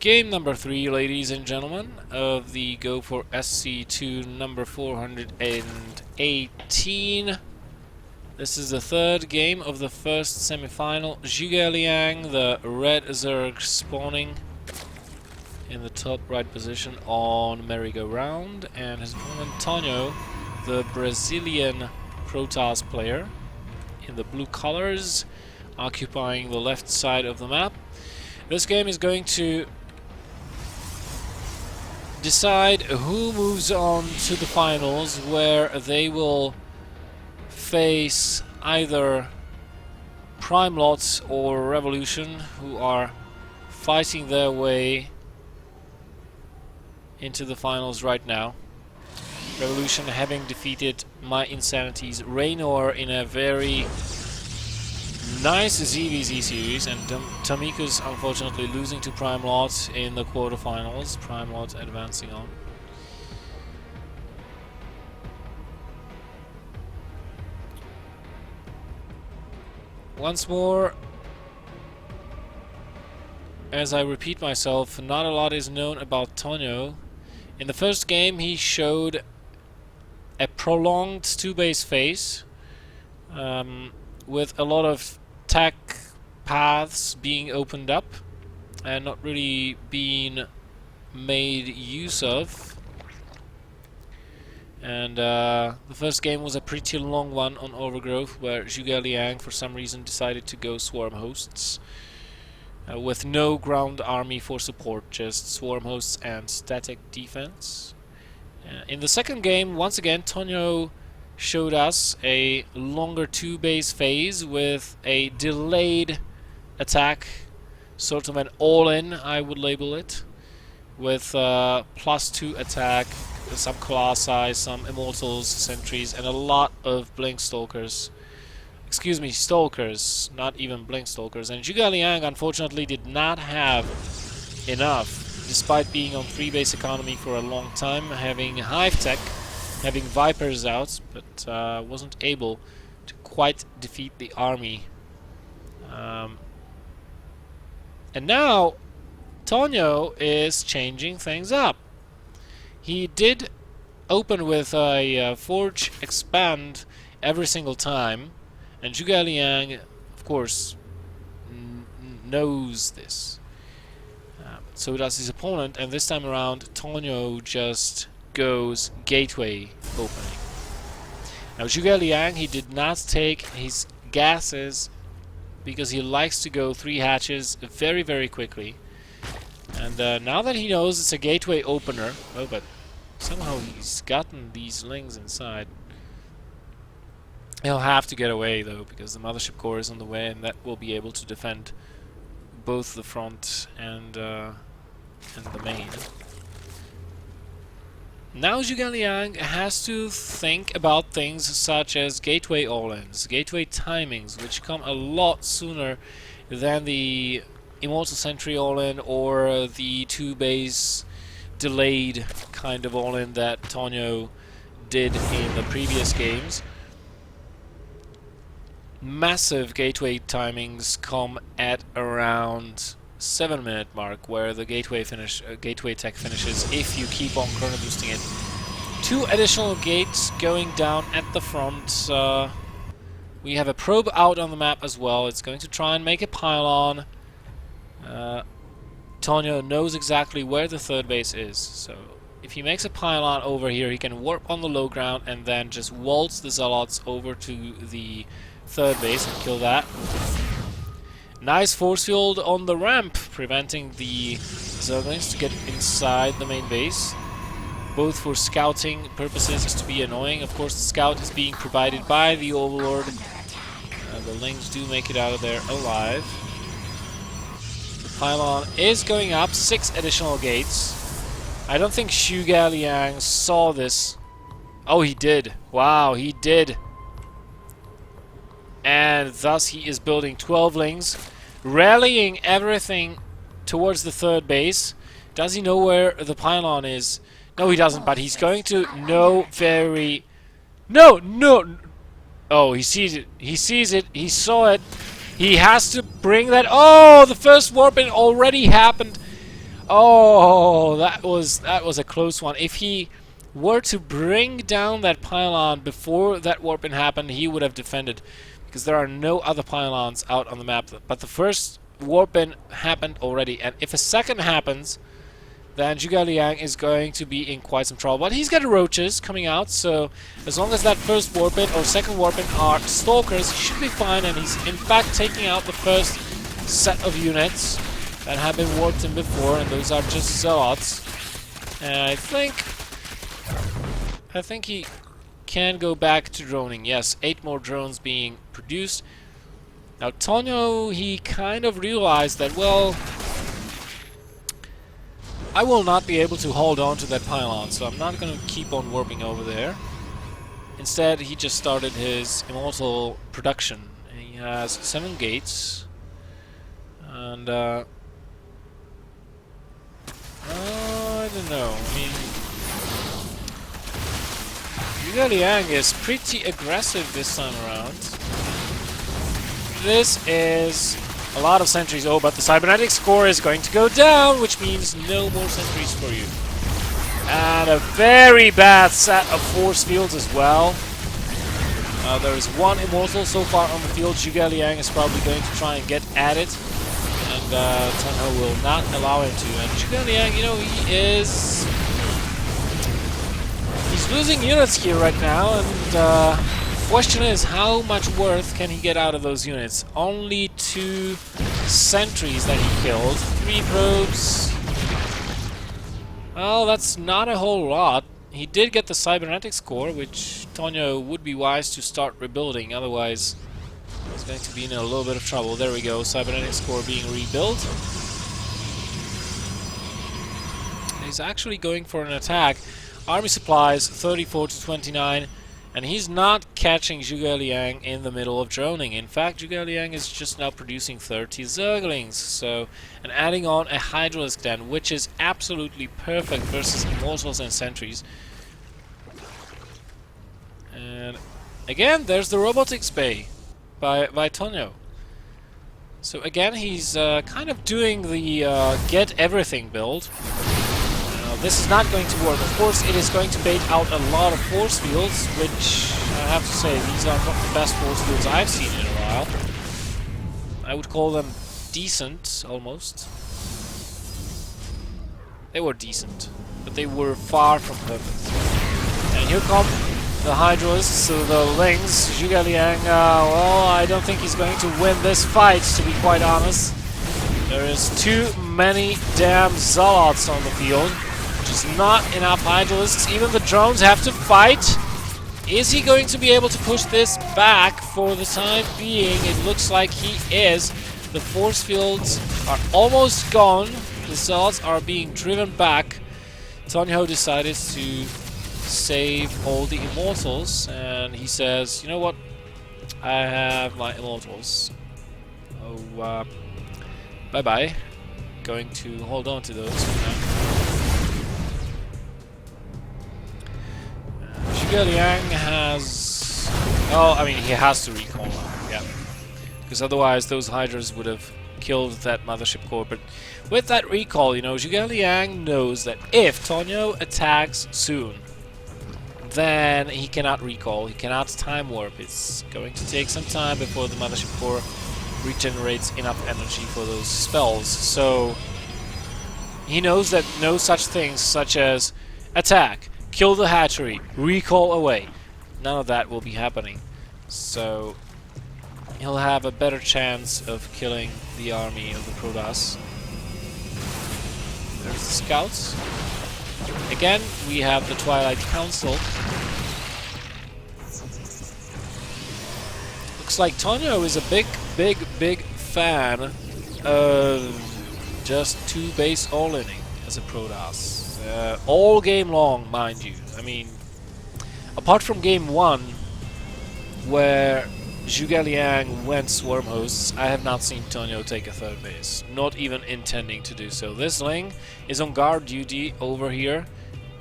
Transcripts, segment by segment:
Game number 3, ladies and gentlemen, of the Go4SC2 number 418. This is the third game of the first semi-final. ZhuGeLiang, the red Zerg, spawning in the top right position on merry-go-round, and his opponent Tonho, the Brazilian Protoss player, in the blue colors, occupying the left side of the map. This game is going to decide who moves on to the finals, where they will face either Prime Lots or Revolution, who are fighting their way into the finals right now. Revolution having defeated my Insanity's BelleNOiR in a very nice ZVZ series, and Tamika's unfortunately losing to Prime Lot in the quarterfinals. Prime Lot advancing on. Once more, as I repeat myself, not a lot is known about Tonho. In the first game he showed a prolonged 2-base phase with a lot of tech paths being opened up and not really being made use of. And the first game was a pretty long one on Overgrowth, where ZhuGeLiang for some reason decided to go swarm hosts with no ground army for support, just swarm hosts and static defense. In the second game, once again, Tonho showed us a longer 2-base phase with a delayed attack, sort of an all-in, I would label it, with +2 attack, some Colossi, some Immortals, Sentries, and a lot of Blink Stalkers. Excuse me, Stalkers, not even Blink Stalkers. And ZhuGeLiang unfortunately did not have enough, despite being on 3-base economy for a long time, having Hive Tech, having Vipers out, but wasn't able to quite defeat the army. And now Tonho is changing things up. He did open with a Forge Expand every single time, and ZhuGeLiang, of course, knows this. So does his opponent, and this time around Tonho just goes gateway opening. Now ZhuGeLiang, he did not take his gases because he likes to go 3 hatches very, very quickly. And now that he knows it's a gateway opener, oh, but somehow he's gotten these lings inside. He'll have to get away though, because the mothership core is on the way, and that will be able to defend both the front and the main. Now ZhuGeLiang has to think about things such as gateway all-ins, gateway timings, which come a lot sooner than the Immortal Sentry all-in or the 2-base delayed kind of all-in that Tonho did in the previous games. Massive gateway timings come at around 7-minute mark, where the gateway tech finishes if you keep on chrono boosting it. 2 additional gates going down at the front. We have a probe out on the map as well. It's going to try and make a pylon. Tonho knows exactly where the 3rd base is, so if he makes a pylon over here, he can warp on the low ground and then just waltz the Zealots over to the 3rd base and kill that. Nice force field on the ramp, preventing the Zerglings to get inside the main base, both for scouting purposes, just to be annoying. Of course, the scout is being provided by the Overlord. The Lings do make it out of there alive. Pylon is going up, 6 additional gates. I don't think ZhuGeLiang saw this. Oh, he did. Wow, he did. And thus he is building 12 lings, rallying everything towards the 3rd base. Does he know where the pylon is? No, he doesn't, but he's going to know very... No! Oh, he sees it. He sees it. He saw it. He has to bring that. Oh, the first warping already happened. Oh, that was a close one. If he were to bring down that pylon before that warp-in happened, he would have defended, because there are no other pylons out on the map. But the first warp-in happened already, and if a second happens, then ZhuGeLiang is going to be in quite some trouble. But he's got roaches coming out, so as long as that first warp-in or second warp-in are stalkers, he should be fine, and he's in fact taking out the first set of units that have been warped in before, and those are just zealots. And I think he can go back to droning. Yes, 8 more drones being produced. Now Tonho, he kind of realized that, well, I will not be able to hold on to that pylon, so I'm not going to keep on warping over there. Instead, he just started his immortal production. He has 7 gates, and I don't know. I mean, ZhuGeLiang is pretty aggressive this time around. This is a lot of sentries. Oh, but the cybernetic score is going to go down, which means no more sentries for you. And a very bad set of force fields as well. There is 1 immortal so far on the field. ZhuGeLiang is probably going to try and get at it, and Tonho will not allow him to. And ZhuGeLiang, you know, he's losing units here right now, and question is, how much worth can he get out of those units? Only 2 sentries that he killed, 3 probes. Well, that's not a whole lot. He did get the cybernetic score, which Tonho would be wise to start rebuilding, otherwise he's going to be in a little bit of trouble. There we go, cybernetic score being rebuilt. He's actually going for an attack. Army supplies 34 to 29. And he's not catching ZhuGeLiang in the middle of droning. In fact, ZhuGeLiang is just now producing 30 ZhuGelings. So, and adding on a Hydralisk Den, which is absolutely perfect versus Immortals and Sentries. And again, there's the Robotics Bay by Tonho. So again, he's kind of doing the get everything build. This is not going to work. Of course, it is going to bait out a lot of force fields, which I have to say, these are not the best force fields I've seen in a while. I would call them decent, almost. They were decent, but they were far from perfect. And here come the Hydralisks, the Lings. ZhuGeLiang, well, I don't think he's going to win this fight, to be quite honest. There is too many damn Zealots on the field. Is not enough Hydralisks. Even the drones have to fight. Is he going to be able to push this back for the time being? It looks like he is. The force fields are almost gone. The Zealots are being driven back. Tonho decided to save all the Immortals, and he says, you know what? I have my Immortals. Oh, bye-bye. Going to hold on to those for now. ZhuGeLiang has... Oh, I mean, he has to recall now, yeah. Because otherwise those Hydras would have killed that mothership core. But with that recall, you know, ZhuGeLiang knows that if Tonho attacks soon, then he cannot recall, he cannot time warp. It's going to take some time before the mothership core regenerates enough energy for those spells. So he knows that no such things such as attack, kill the hatchery, recall away, none of that will be happening. So he'll have a better chance of killing the army of the Protoss. There's the scouts. Again, we have the Twilight Council. Looks like Tonho is a big fan of just 2 base all-inning as a Protoss. All game long, mind you. I mean, apart from game 1, where ZhuGeLiang went swarm hosts, I have not seen Tonho take a 3rd base, not even intending to do so. This Ling is on guard duty over here,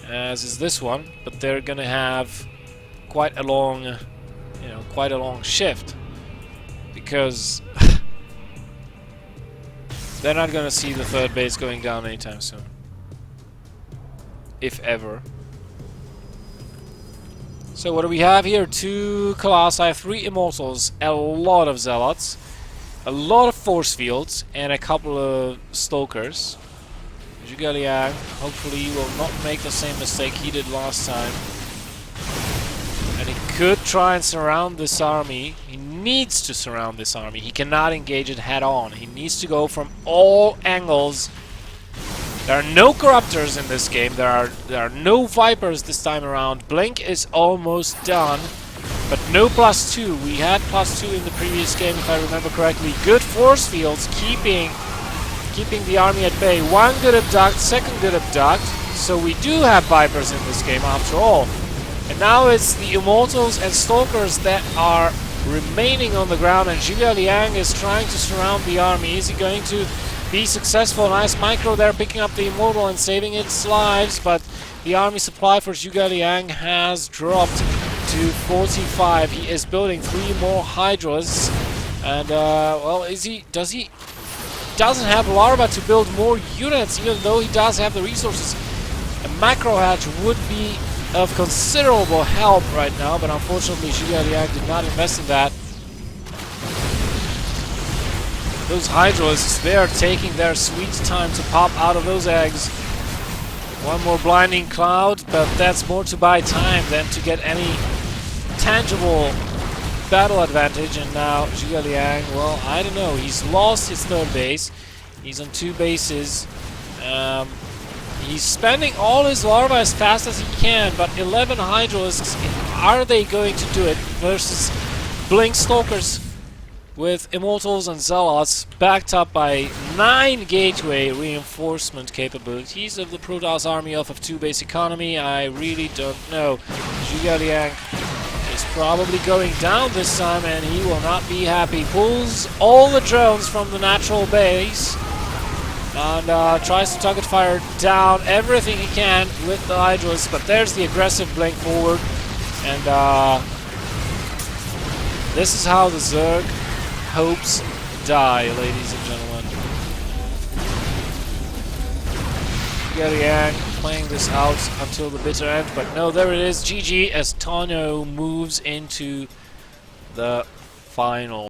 as is this one, but they're gonna have quite a long, shift, because They're not gonna see the third base going down anytime soon. If ever. So what do we have here? 2 Colossi, 3 Immortals, a lot of Zealots, a lot of Force Fields, and a couple of Stokers. ZhuGeLiang hopefully will not make the same mistake he did last time. And he could try and surround this army. He needs to surround this army. He cannot engage it head on. He needs to go from all angles. There are no Corruptors in this game. There are no Vipers this time around. Blink is almost done, but no +2. We had +2 in the previous game, if I remember correctly. Good force fields, keeping the army at bay. 1 good abduct, 2nd good abduct. So we do have Vipers in this game after all. And now it's the Immortals and Stalkers that are remaining on the ground, and ZhuGeLiang is trying to surround the army. Is he going to be successful? Nice micro there, picking up the Immortal and saving its lives, but the army supply for ZhuGeLiang has dropped to 45. He is building 3 more Hydras, and well, doesn't have larva to build more units, even though he does have the resources. A macro hatch would be of considerable help right now, but unfortunately ZhuGeLiang did not invest in that. Those Hydras, they are taking their sweet time to pop out of those eggs. 1 more blinding cloud, but that's more to buy time than to get any tangible battle advantage. And now ZhuGeLiang, well, I don't know, he's lost his 3rd base. He's on 2 bases. He's spending all his larvae as fast as he can, but 11 Hydras, are they going to do it versus Blink Stalkers with Immortals and Zealots, backed up by 9 gateway reinforcement capabilities of the Protoss army off of 2 base economy? I really don't know. ZhuGeLiang is probably going down this time, and he will not be happy. Pulls all the drones from the natural base and tries to target fire down everything he can with the Hydras, but there's the aggressive Blink forward, and this is how the Zerg hopes die, ladies and gentlemen. ZhuGeLiang playing this out until the bitter end, but no, there it is, GG, as Tonho moves into the final.